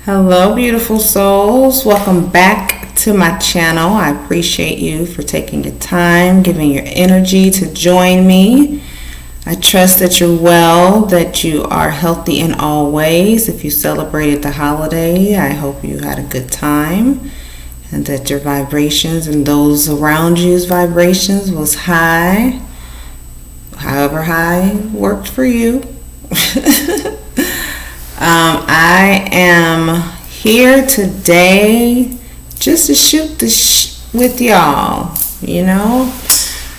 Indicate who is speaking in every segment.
Speaker 1: Hello, beautiful souls. Welcome back to my channel. I appreciate you for taking your time, giving your energy to join me. I trust that you're well, that you are healthy in all ways. If you celebrated the holiday, I hope you had a good time and that your vibrations and those around you's vibrations was high. However high worked for you. I am here today just to shoot the with y'all.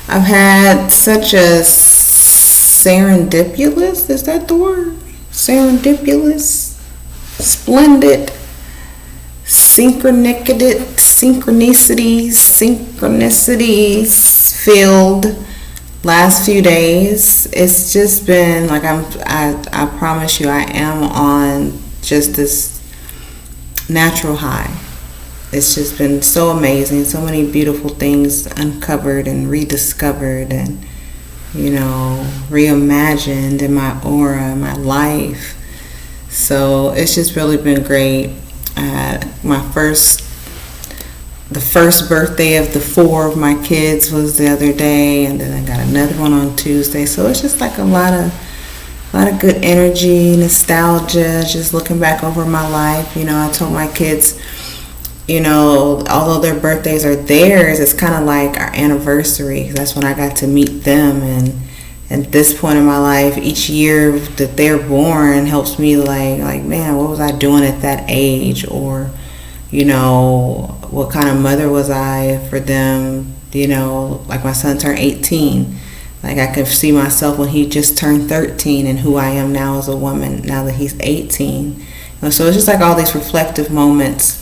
Speaker 1: I've had such a serendipitous, is that the word? Serendipitous, splendid, synchronicities filled last few days. It's just been like I promise you, I am on just this natural high. It's just been so amazing, so many beautiful things uncovered and rediscovered and reimagined in my aura, my life. So it's just really been great. I had the first birthday of the 4 of my kids was the other day, and then I got another one on Tuesday. So it's just like a lot of good energy, nostalgia, just looking back over my life. I told my kids, although their birthdays are theirs, it's kind of like our anniversary. That's when I got to meet them, and at this point in my life, each year that they're born helps me like man, what was I doing at that age? Or what kind of mother was I for them? Like my son turned 18. Like I could see myself when he just turned 13 and who I am now as a woman now that he's 18. So it's just like all these reflective moments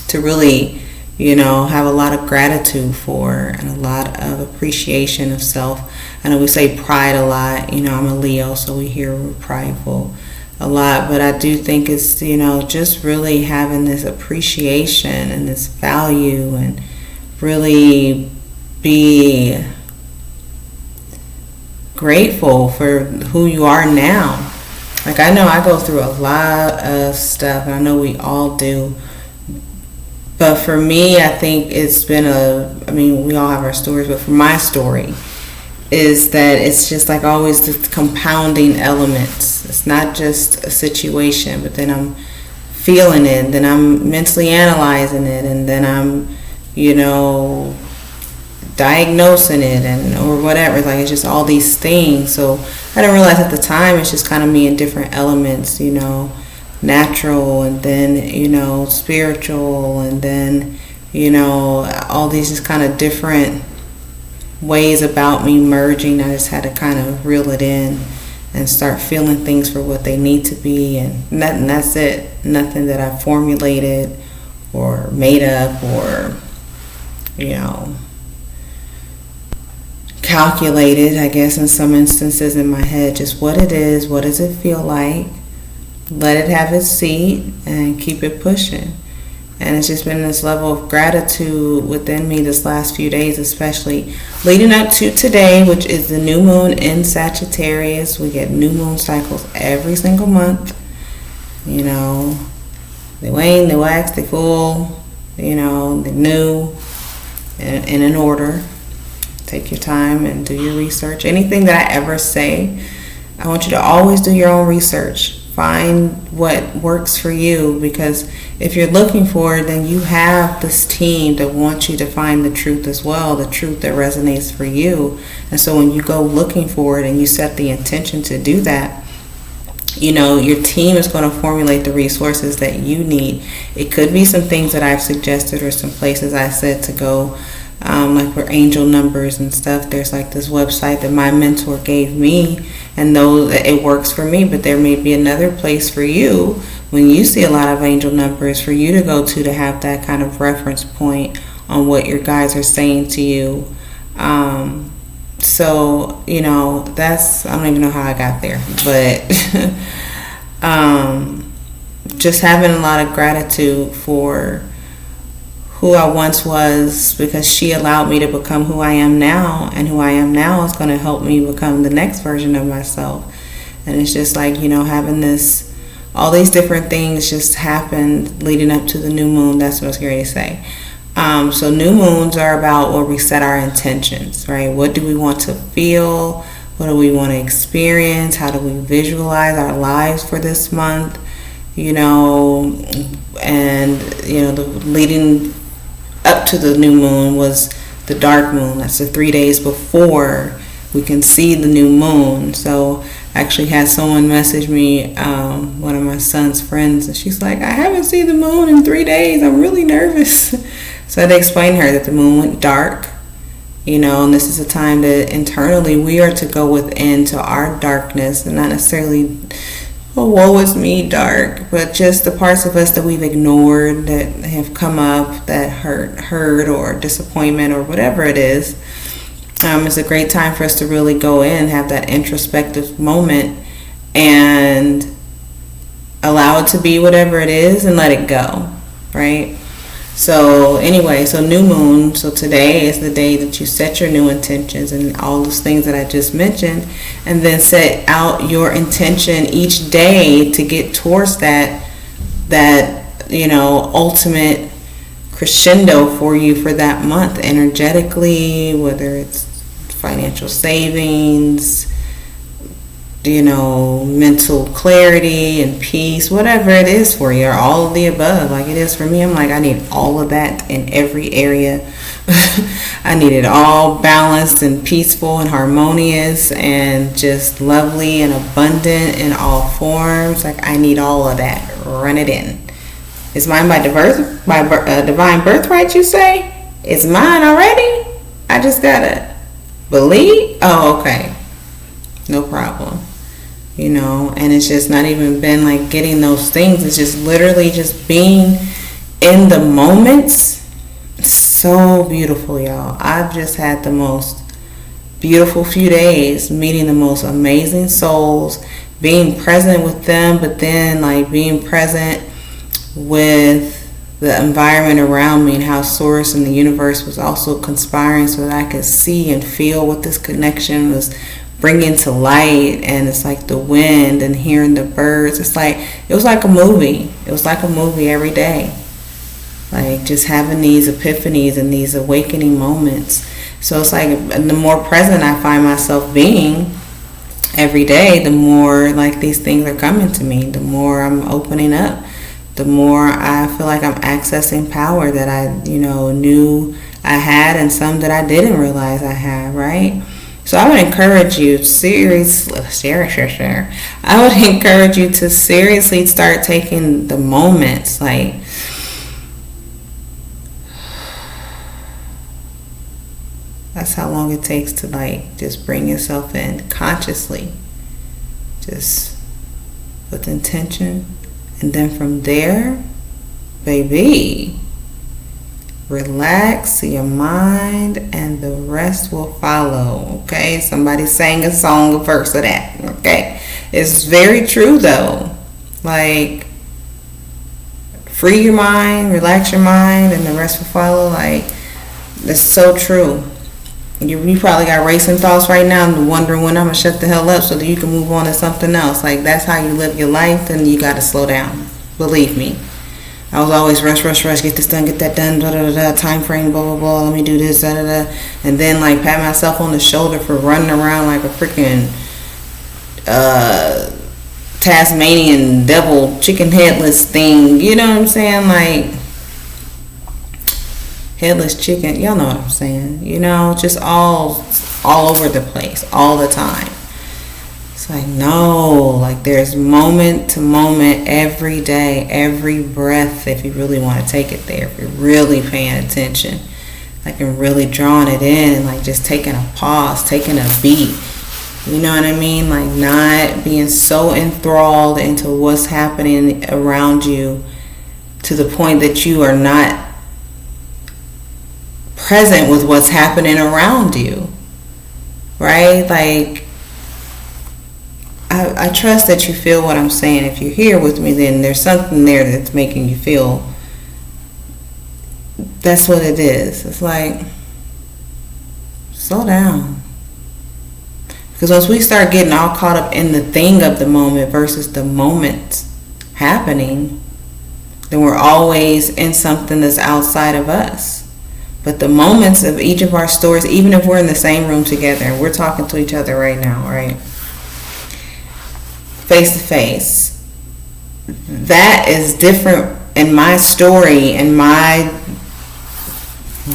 Speaker 1: to really, have a lot of gratitude for and a lot of appreciation of self. I know we say pride a lot. I'm a Leo, so we're prideful a lot, but I do think it's just really having this appreciation and this value and really be grateful for who you are now. Like I know I go through a lot of stuff, and I know we all do, but for me I think it's been we all have our stories, but for my story is that it's just like always the compounding elements. It's not just a situation, but then I'm feeling it, then I'm mentally analyzing it, and then I'm, diagnosing it or whatever. Like it's just all these things. So I didn't realize at the time it's just kind of me in different elements, natural and then, spiritual, and then, all these just kind of different ways about me merging. I just had to kind of reel it in and start feeling things for what they need to be, and that's it. Nothing that I formulated or made up or calculated, I guess, in some instances in my head. Just what it is, what does it feel like, let it have its seat and keep it pushing. And it's just been this level of gratitude within me this last few days, especially leading up to today, which is the new moon in Sagittarius. We get new moon cycles every single month. They wane, they wax, they full, they're new and in order. Take your time and do your research. Anything that I ever say, I want you to always do your own research. Find what works for you, because if you're looking for it, then you have this team that wants you to find the truth as well, the truth that resonates for you. And so when you go looking for it and you set the intention to do that, your team is going to formulate the resources that you need. It could be some things that I've suggested or some places I said to go, like for angel numbers and stuff. There's like this website that my mentor gave me, and though it works for me, but there may be another place for you when you see a lot of angel numbers for you to go to have that kind of reference point on what your guides are saying to you. So that's, I don't even know how I got there, but just having a lot of gratitude for who I once was, because she allowed me to become who I am now, and who I am now is going to help me become the next version of myself. And it's just like, having this all these different things just happened leading up to the new moon. That's what I was going to say. So new moons are about where we set our intentions, right? What do we want to feel? What do we want to experience? How do we visualize our lives for this month? And the leading up to the new moon was the dark moon. That's the 3 days before we can see the new moon. So I actually had someone message me, one of my son's friends, and she's like, I haven't seen the moon in 3 days. I'm really nervous. So I had to explain to her that the moon went dark, and this is a time that internally we are to go within to our darkness, and not necessarily, oh, woe is me dark, but just the parts of us that we've ignored, that have come up, that hurt or disappointment or whatever it is. It's a great time for us to really go in, have that introspective moment, and allow it to be whatever it is and let it go, right? So anyway, so new moon. So today is the day that you set your new intentions and all those things that I just mentioned, and then set out your intention each day to get towards that ultimate crescendo for you for that month energetically, whether it's financial savings, mental clarity and peace, whatever it is for you, or all of the above, like it is for me. I'm like, I need all of that in every area. I need it all balanced and peaceful and harmonious and just lovely and abundant in all forms. Like, I need all of that. Run it in. It's mine by divine birthright, you say? It's mine already? I just gotta believe? Oh, okay. No problem. And it's just not even been like getting those things. It's just literally just being in the moments. So beautiful, y'all. I've just had the most beautiful few days, meeting the most amazing souls, being present with them, but then like being present with the environment around me, and how Source and the universe was also conspiring so that I could see and feel what this connection was bringing to light. And it's like the wind and hearing the birds. It was like a movie. It was like a movie every day. Like just having these epiphanies and these awakening moments. So it's like the more present I find myself being every day, the more like these things are coming to me, the more I'm opening up, the more I feel like I'm accessing power that I, knew I had, and some that I didn't realize I had, right? So I would encourage you I would encourage you to seriously start taking the moments, like that's how long it takes to like just bring yourself in consciously, just with intention. And then from there, baby, relax your mind and the rest will follow, okay? Somebody sang a song, a verse of that, okay? It's very true though. Like, free your mind, relax your mind, and the rest will follow. Like, it's so true. You probably got racing thoughts right now and wondering when I'm going to shut the hell up so that you can move on to something else. Like, that's how you live your life, then you got to slow down. Believe me. I was always rush, get this done, get that done, time frame, blah, blah, blah, let me do this, and then, like, pat myself on the shoulder for running around like a freaking Tasmanian devil, chicken headless thing, you know what I'm saying? Like, headless chicken, y'all know what I'm saying, just all over the place, all the time. It's like, no, like there's moment to moment every day, every breath, if you really want to take it there, if you're really paying attention, like, and really drawing it in, like just taking a pause, taking a beat, you know what I mean? Like not being so enthralled into what's happening around you to the point that you are not present with what's happening around you, right? Like, I trust that you feel what I'm saying. If you're here with me, then there's something there that's making you feel. That's what it is. It's like, slow down. Because once we start getting all caught up in the thing of the moment versus the moment happening, then we're always in something that's outside of us. But the moments of each of our stories, even if we're in the same room together and we're talking to each other right now, right? Face to face. That is different in my story, in my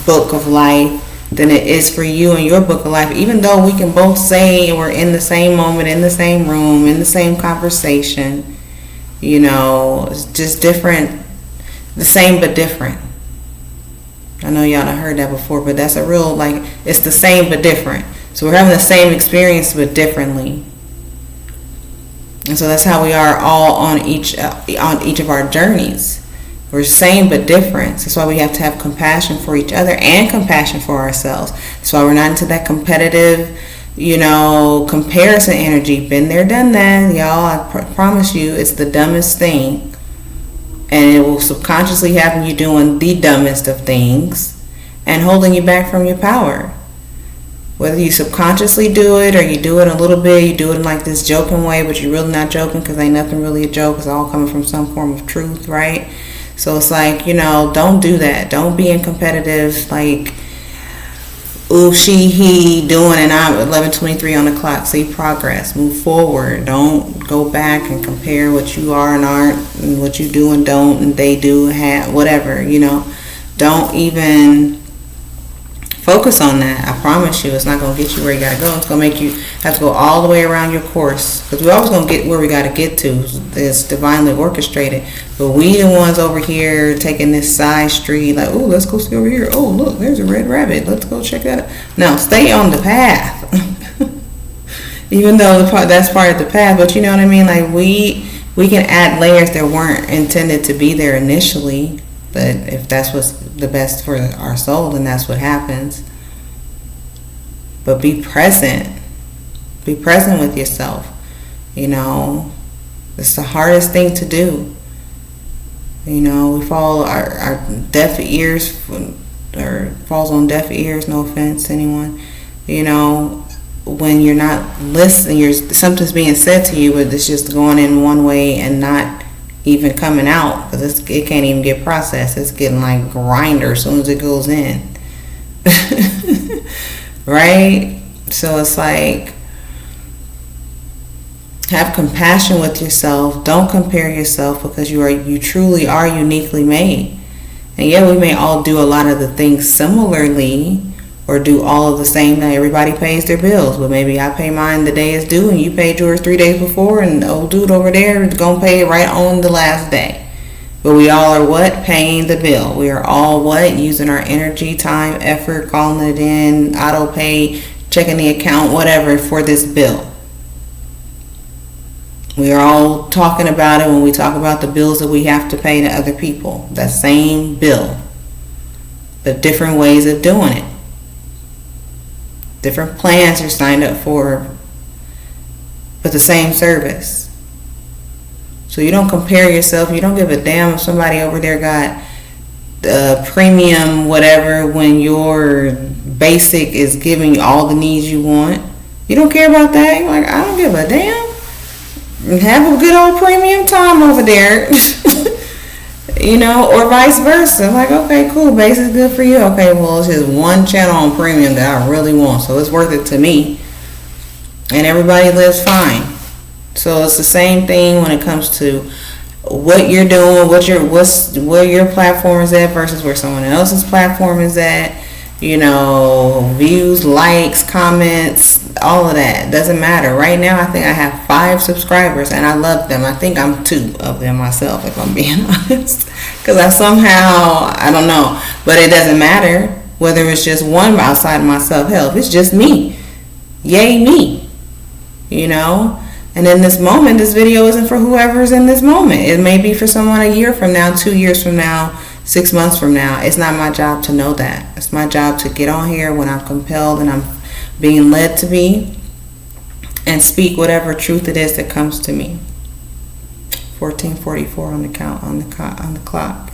Speaker 1: book of life, than it is for you in your book of life. Even though we can both say we're in the same moment, in the same room, in the same conversation, it's just different. The same but different. I know y'all done heard that before, but that's a real, it's the same but different. So we're having the same experience but differently. And so that's how we are all on each of our journeys. We're same but different. That's why we have to have compassion for each other and compassion for ourselves. That's why we're not into that competitive, comparison energy. Been there, done that, y'all. I promise you, it's the dumbest thing. And it will subconsciously have you doing the dumbest of things and holding you back from your power. Whether you subconsciously do it or you do it a little bit, you do it in this joking way, but you're really not joking because ain't nothing really a joke. It's all coming from some form of truth, right? So it's don't do that. Don't be in competitive, ooh, she, he doing, and I'm 11:23 on the clock. See progress. Move forward. Don't go back and compare what you are and aren't, and what you do and don't, and they do, have, whatever, Don't even focus on that. I promise you, it's not going to get you where you got to go. It's going to make you have to go all the way around your course. Because we're always going to get where we got to get to. It's divinely orchestrated. But we the ones over here taking this side street, oh, let's go see over here. Oh, look, there's a red rabbit. Let's go check that out. No, stay on the path. Even though that's part of the path. But you know what I mean? We can add layers that weren't intended to be there initially. But if that's what's the best for our soul, then that's what happens. But be present. Be present with yourself. It's the hardest thing to do. We fall our deaf ears, or falls on deaf ears, no offense to anyone. When you're not listening, something's being said to you, but it's just going in one way and not even coming out, because it can't even get processed. It's getting like grinder as soon as it goes in. Right? So it's have compassion with yourself. Don't compare yourself, because you truly are uniquely made. And yeah, we may all do a lot of the things similarly, or do all of the same day. Everybody pays their bills, but maybe I pay mine the day it's due and you paid yours 3 days before, and the old dude over there is going to pay it right on the last day. But we all are what? Paying the bill. We are all what? Using our energy, time, effort, calling it in, auto pay, checking the account, whatever, for this bill. We are all talking about it when we talk about the bills that we have to pay to other people. That same bill, but different ways of doing it. Different plans you're signed up for, but the same service. So you don't compare yourself. You don't give a damn if somebody over there got the premium whatever when your basic is giving you all the needs you want. You don't care about that. You're like, I don't give a damn. Have a good old premium time over there. Or vice versa. Like, okay, cool, base is good for you. Okay, well, it's just one channel on premium that I really want, so it's worth it to me. And everybody lives fine. So it's the same thing when it comes to what you're doing, where your platform is at versus where someone else's platform is at. Views, likes, comments, all of that. Doesn't matter. Right now, I think I have 5 subscribers, and I love them. I think I'm 2 of them myself, if I'm being honest. Because I don't know. But it doesn't matter whether it's just one outside of myself. Hell, if it's just me, yay me. And in this moment, this video isn't for whoever's in this moment. It may be for someone a year from now, 2 years from now, 6 months from now. It's not my job to know that. It's my job to get on here when I'm compelled and I'm being led to be, and speak whatever truth it is that comes to me. 14:44 on the clock.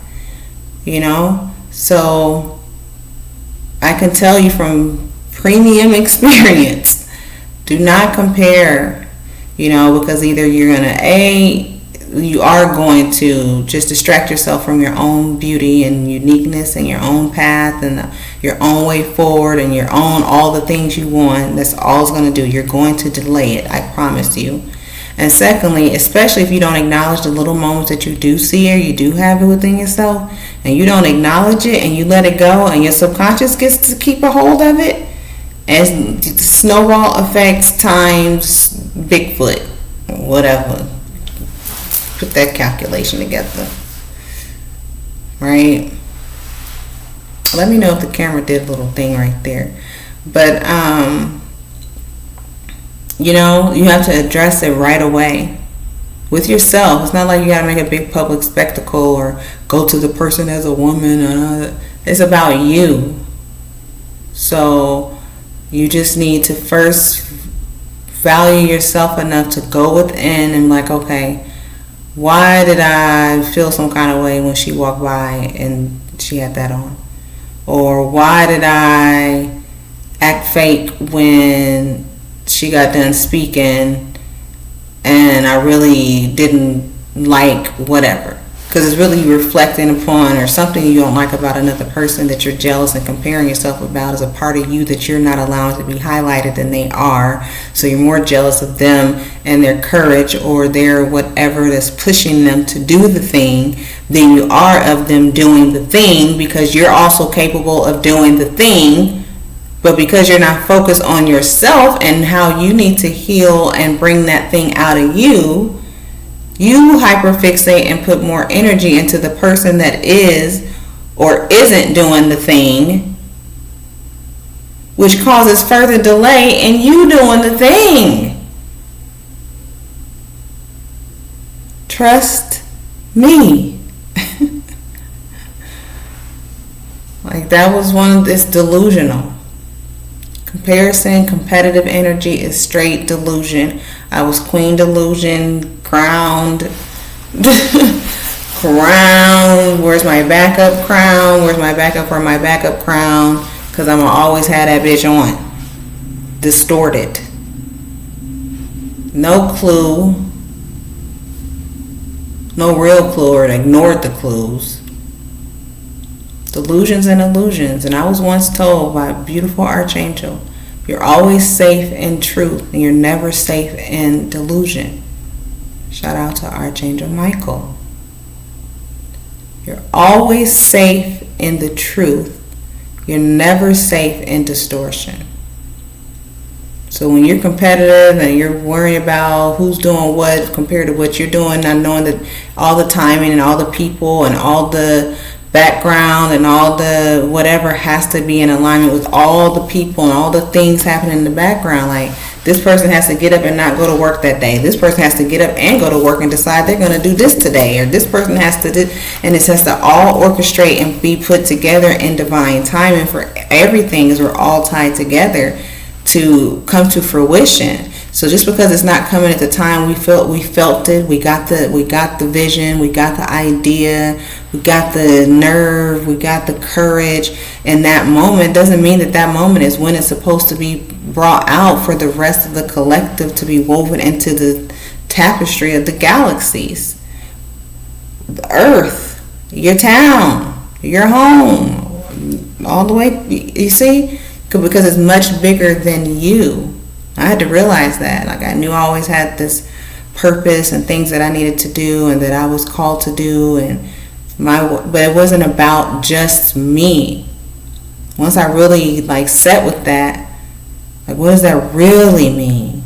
Speaker 1: So I can tell you from premium experience, do not compare. Because either you're gonna you are going to just distract yourself from your own beauty and uniqueness and your own path and your own way forward and your own all the things you want. That's all it's going to do. You're going to delay it, I promise you. And secondly, especially if you don't acknowledge the little moments that you do see or you do have it within yourself, and you don't acknowledge it and you let it go, and your subconscious gets to keep a hold of it, and snowball effects times Bigfoot, whatever. Put that calculation together, right? Let me know if the camera did a little thing right there. But you know, you have to address it right away with yourself. It's not like you got to make a big public spectacle or go to the person as a woman. It's about you. So you just need to first value yourself enough to go within and like, okay, why did I feel some kind of way when she walked by and she had that on? Or why did I act fake when she got done speaking and I really didn't like whatever? Because it's really reflecting upon or something you don't like about another person that you're jealous and comparing yourself about as a part of you that you're not allowing to be highlighted than they are. So you're more jealous of them and their courage or their whatever that's pushing them to do the thing than you are of them doing the thing, because you're also capable of doing the thing. But because you're not focused on yourself and how you need to heal and bring that thing out of you, you hyperfixate and put more energy into the person that is or isn't doing the thing, which causes further delay in you doing the thing. Trust me. Like that was one of this delusional. Comparison, competitive energy is straight delusion. I was queen delusion, crowned, crown. Where's my backup crown? Where's my backup for my backup crown? Because I'm going to always have that bitch on. Distorted. No clue. No real clue, or ignored the clues. Delusions and illusions. And I was once told by a beautiful archangel, you're always safe in truth and you're never safe in delusion. Shout out to Archangel Michael. You're always safe in the truth. You're never safe in distortion. So when you're competitive and you're worried about who's doing what compared to what you're doing, not knowing that all the timing and all the people and all the background and all the whatever has to be in alignment with all the people and all the things happening in the background. Like this person has to get up and not go to work that day. This person has to get up and go to work and decide they're going to do this today. Or this person has to do, and it has to all orchestrate and be put together in divine timing for everything, as we're all tied together to come to fruition. So just because it's not coming at the time we felt it, we got the vision, we got the idea, we got the nerve, we got the courage in that moment, doesn't mean that that moment is when it's supposed to be brought out for the rest of the collective to be woven into the tapestry of the galaxies. The earth, your town, your home, all the way, you see? Because it's much bigger than you. I had to realize that. Like I knew I always had this purpose and things that I needed to do and that I was called to do, but it wasn't about just me. Once I really like set with that, like what does that really mean?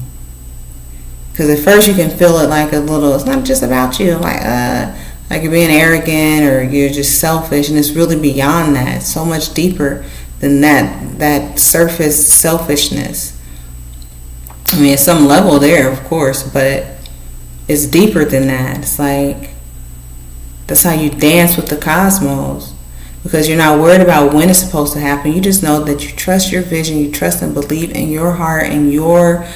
Speaker 1: Because at first you can feel it like a little, it's not just about you, like you're being arrogant or you're just selfish, and it's really beyond that. It's so much deeper than that surface selfishness. I mean, at some level there, of course, but it's deeper than that. It's like, that's how you dance with the cosmos, because you're not worried about when it's supposed to happen. You just know that you trust your vision, you trust and believe in your heart and your,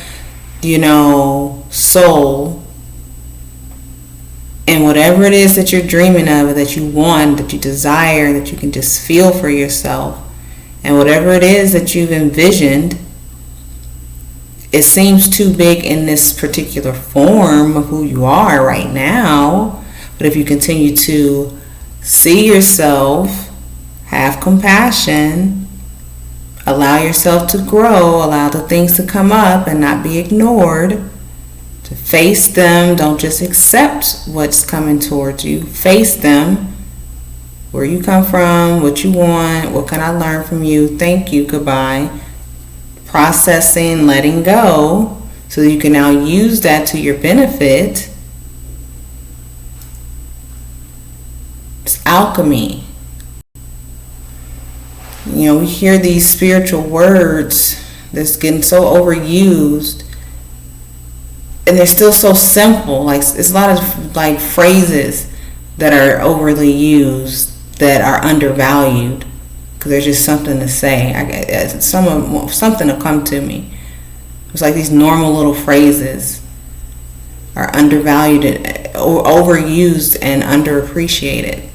Speaker 1: soul, and whatever it is that you're dreaming of, that you want, that you desire, that you can just feel for yourself, and whatever it is that you've envisioned, it seems too big in this particular form of who you are right now. But if you continue to see yourself, have compassion, allow yourself to grow, allow the things to come up and not be ignored, to face them. Don't just accept what's coming towards you. Face them. Where you come from, what you want, what can I learn from you? Thank you, goodbye. Processing, letting go, so you can now use that to your benefit. It's alchemy. You know, we hear these spiritual words that's getting so overused, and they're still so simple. Like, it's a lot of like phrases that are overly used that are undervalued. There's just something to say. Something will come to me. It's like these normal little phrases are undervalued, or overused, and underappreciated.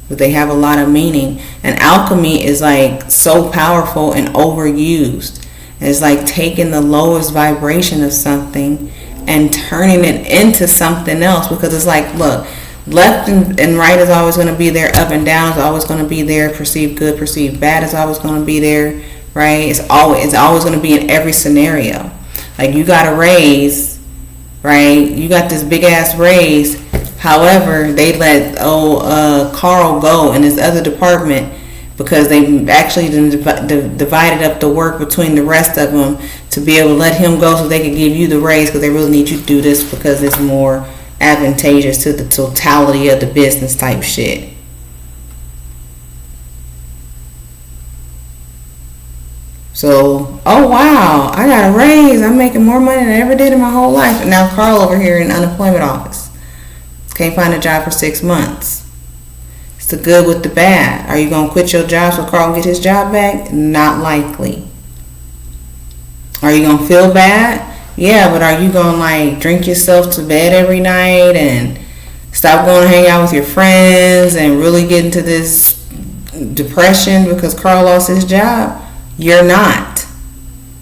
Speaker 1: But they have a lot of meaning. And alchemy is like so powerful and overused. And it's like taking the lowest vibration of something and turning it into something else. Because it's like, look, left and right is always going to be there. Up and down is always going to be there. Perceived good, perceived bad is always going to be there, right? It's always going to be in every scenario. Like, you got a raise, right? You got this big ass raise. However, they let Carl go in his other department because they actually divided up the work between the rest of them to be able to let him go so they could give you the raise, because they really need you to do this because it's more advantageous to the totality of the business type shit. So, oh wow, I got a raise. I'm making more money than I ever did in my whole life. And now Carl over here in unemployment office can't find a job for 6 months. It's the good with the bad. Are you going to quit your job so Carl can get his job back? Not likely. Are you going to feel bad? Yeah, but are you going to like drink yourself to bed every night and stop going to hang out with your friends and really get into this depression because Carl lost his job? You're not,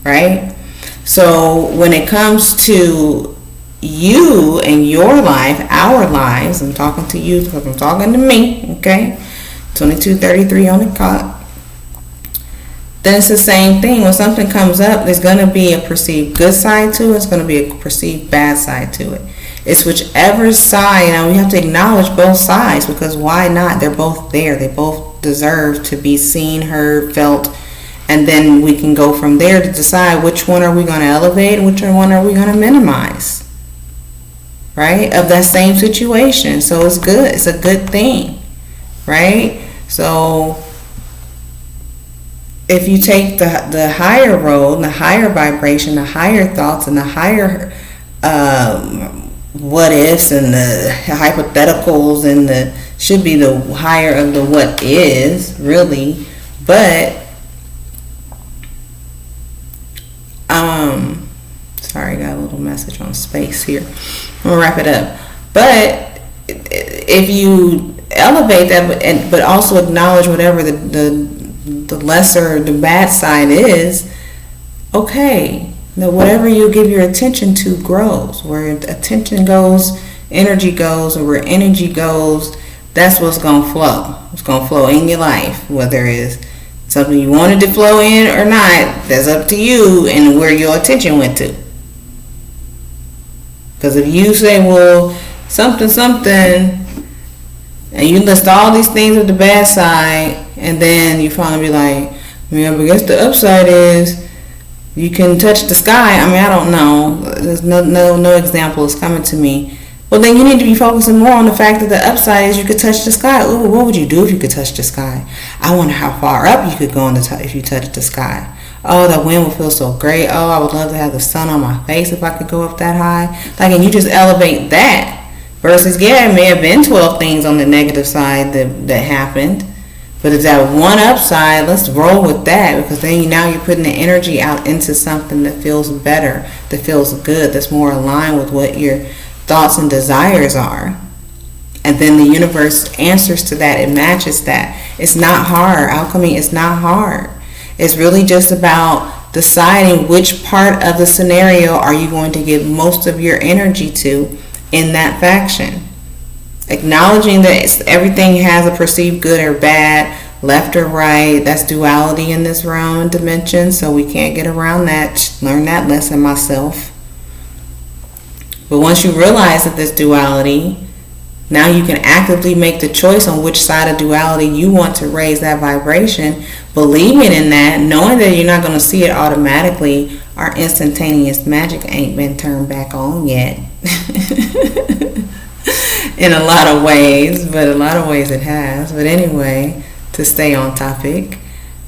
Speaker 1: right? So when it comes to you and your life, our lives, I'm talking to you because I'm talking to me, okay? 22:33 on the clock. Then it's the same thing. When something comes up, there's going to be a perceived good side to it. It's going to be a perceived bad side to it. It's whichever side. Now, we have to acknowledge both sides, because why not? They're both there. They both deserve to be seen, heard, felt. And then we can go from there to decide which one are we going to elevate and which one are we going to minimize, right? Of that same situation. So it's good. It's a good thing, right? So if you take the higher road, the higher vibration, the higher thoughts, and the higher what ifs and the hypotheticals, and the should be the higher of the what is, really. But sorry, I got a little message on space here. I'm gonna wrap it up. But if you elevate that, but also acknowledge whatever the lesser, the bad side is, okay. Now, whatever you give your attention to grows. Where attention goes, energy goes, and where energy goes, that's what's going to flow. It's going to flow in your life, whether it's something you wanted to flow in or not. That's up to you and where your attention went to. Because if you say, well, something, and you list all these things with the bad side, and then you finally be like, yeah, but I guess the upside is you can touch the sky. I mean, I don't know. There's no example is coming to me. Well, then you need to be focusing more on the fact that the upside is you could touch the sky. Ooh, what would you do if you could touch the sky? I wonder how far up you could go if you touched the sky. Oh, that wind would feel so great. Oh, I would love to have the sun on my face if I could go up that high. Like, and you just elevate that. Versus, yeah, it may have been 12 things on the negative side that happened. But if that one upside, let's roll with that, because then now you're putting the energy out into something that feels better, that feels good, that's more aligned with what your thoughts and desires are. And then the universe answers to that. It matches that. It's not hard. Alchemy is not hard. It's really just about deciding which part of the scenario are you going to give most of your energy to in that faction. Acknowledging that everything has a perceived good or bad, left or right. That's duality in this realm and dimension, so we can't get around that. Learn that lesson myself. But once you realize that there's duality, now you can actively make the choice on which side of duality you want to raise that vibration, believing in that, knowing that you're not going to see it automatically. Our instantaneous magic ain't been turned back on yet. In a lot of ways, but a lot of ways it has. But anyway, to stay on topic,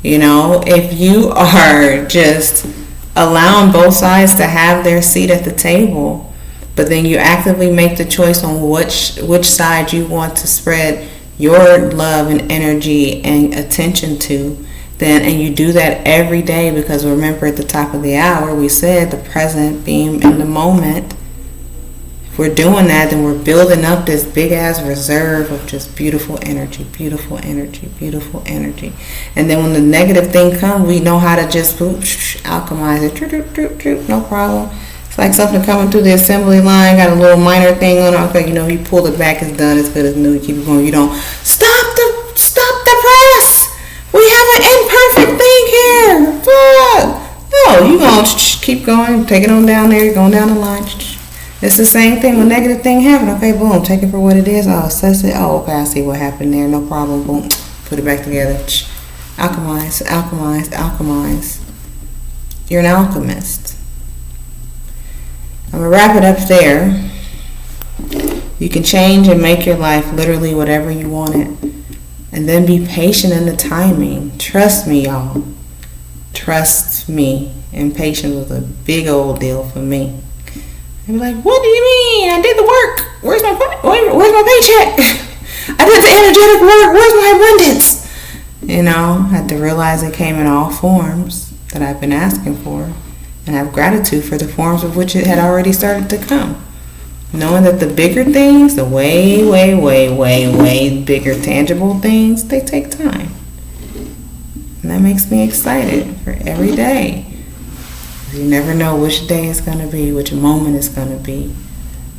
Speaker 1: if you are just allowing both sides to have their seat at the table, but then you actively make the choice on which side you want to spread your love and energy and attention to, and you do that every day, because remember at the top of the hour we said the present, being in the moment. If we're doing that, then we're building up this big ass reserve of just beautiful energy, beautiful energy, beautiful energy. And then when the negative thing comes, we know how to just alchemize it, no problem. It's like something coming through the assembly line, got a little minor thing on it. Okay, you pull it back, it's done, it's good as new, you keep it going. You don't stop the press. We have an imperfect thing here. No, you gonna keep going, take it on down there, you're going down the line. It's the same thing when negative thing happen. Okay, boom, take it for what it is. I'll assess it. Oh, okay, I see what happened there. No problem. Boom, put it back together. Alchemize, alchemize, alchemize. You're an alchemist. I'm going to wrap it up there. You can change and make your life literally whatever you want it. And then be patient in the timing. Trust me, y'all. Trust me. And patience was a big old deal for me. They'd be like, what do you mean? I did the work. Where's my paycheck? I did the energetic work. Where's my abundance? I had to realize it came in all forms that I've been asking for. And have gratitude for the forms of which it had already started to come. Knowing that the bigger things, the way bigger tangible things, they take time. And that makes me excited for every day. You never know which day it's going to be, which moment it's going to be.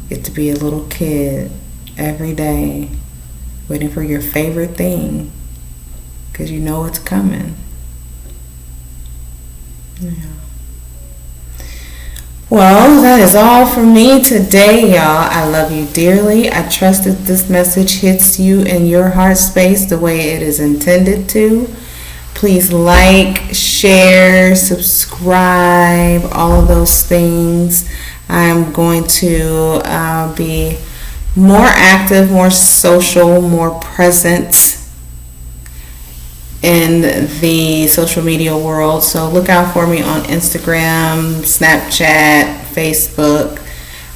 Speaker 1: Get to be a little kid every day, waiting for your favorite thing, because you know it's coming. Yeah. Well, that is all for me today, y'all. I love you dearly. I trust that this message hits you in your heart space the way it is intended to. Please like, share, subscribe, all of those things. I'm going to be more active, more social, more present in the social media world. So look out for me on Instagram, Snapchat, Facebook.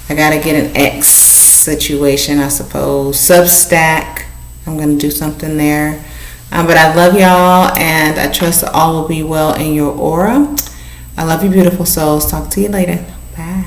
Speaker 1: I got to get an X situation, I suppose. Substack. I'm going to do something there. But I love y'all, and I trust that all will be well in your aura. I love you, beautiful souls. Talk to you later. Bye.